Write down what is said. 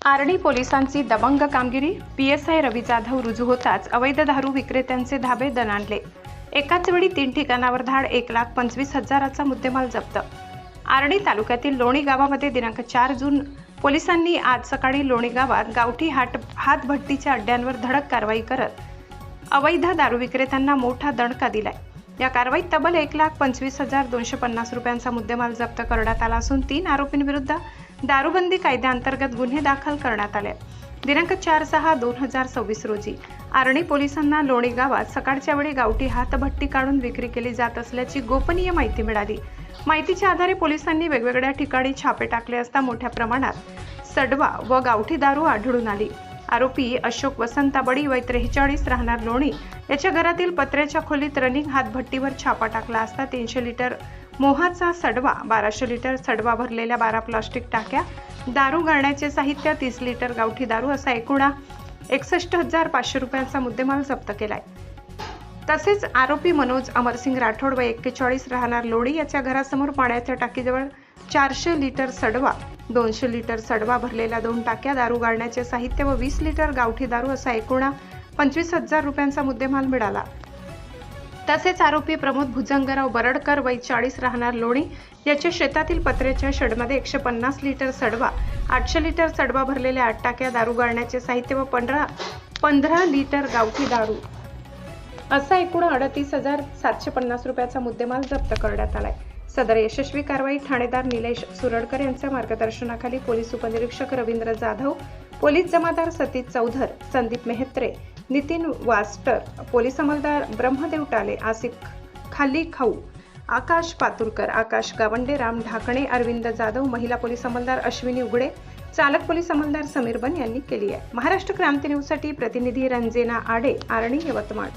आर्णी पोलिसांची दबंग कामगिरी. पीएसआय रवी जाधव रुजू होताच अवैध दारू विक्रेत्यांचे धाबे दणाणले. एकाच वेळी 3 ठिकाणावर धाड. 1,25,000चा मुद्देमाल जप्त. आर्णी तालुक्यातील लोणी गावामध्ये दिनांक 4 जून पोलिसांनी आज सकाळी लोणी गावात गावठी हातभट्टीच्या अड्ड्यांवर धडक कारवाई करत अवैध दारू विक्रेत्यांना मोठा दणका दिलाय. या कारवाईत तब्बल 1,25,250 रुपयांचा मुद्देमाल जप्त करण्यात आला असून 3 आरोपींविरुद्ध दारूबंदी कायद्याअंतर्गत गुन्हे दाखल करण्यात आले. दिनांक 4/6/2026 रोजी आर्णी पोलिसांना लोणी गावात सकाळच्या वेळी गावठी हातभट्टी काढून विक्री केली जात असल्याची गोपनीय माहिती मिळाली. माहितीच्या आधारे पोलिसांनी वेगवेगळ्या ठिकाणी छापे टाकले असता मोठ्या प्रमाणात सडवा व गावठी दारू आढळून आली. आरोपी अशोक वसंत बडी वय 43 राहणार लोणी याच्या घरातील पत्र्याच्या खोलीत रनिंग हातभट्टीवर छापा टाकला असता 300 लिटर मोहाचा सडवा, 1200 लिटर सडवा भरलेल्या 12 प्लास्टिक टाक्या, दारू गाळण्याचे साहित्य, 30 लिटर गावठी दारू असा एकूण 61,500 रुपयांचा मुद्देमाल जप्त केलाय. तसेच आरोपी मनोज अमरसिंग राठोड वय 41 राहणार लोणी याच्या घरासमोर पाण्याच्या टाकीजवळ 400 लिटर सडवा, 200 लिटर सडवा भरलेल्या 2 टाक्या, दारू गाळण्याचे साहित्य व 20 लिटर गावठी दारू असा एकूण 25,000 रुपयांचा मुद्देमाल मिळाला. तसेच आरोपी प्रमोद भुजंगराव बरडकर वय 40 राहणार लोणी याच्या शेतातील पत्र्याच्या शेडमध्ये 150 लिटर सडवा, 800 लिटर सडवा भरलेल्या 8 टाक्या, दारू गाळण्याचे साहित्य व 15 लिटर गावठी दारू असा एकूण 38,750 रुपयाचा मुद्देमाल जप्त करण्यात आलाय. सदर यशस्वी कारवाई ठाणेदार निलेश सुरडकर यांच्या मार्गदर्शनाखाली पोलीस उपनिरीक्षक रवींद्र जाधव, पोलीस जमादार सतीश चौधर, संदीप मेहत्रे, नितीन वास्टर, पोलीस अंमलदार ब्रह्मदेव टाले, आसिफ खाली खाऊ, आकाश पातुरकर, आकाश गावंडे, राम ढाकणे, अरविंद जाधव, महिला पोलीस अंमलदार अश्विनी उघडे, चालक पोलीस अंमलदार समीर बन यांनी केली आहे. महाराष्ट्र क्रांती न्यूजसाठी प्रतिनिधी रंजना आडे, आर्णी, यवतमाळ.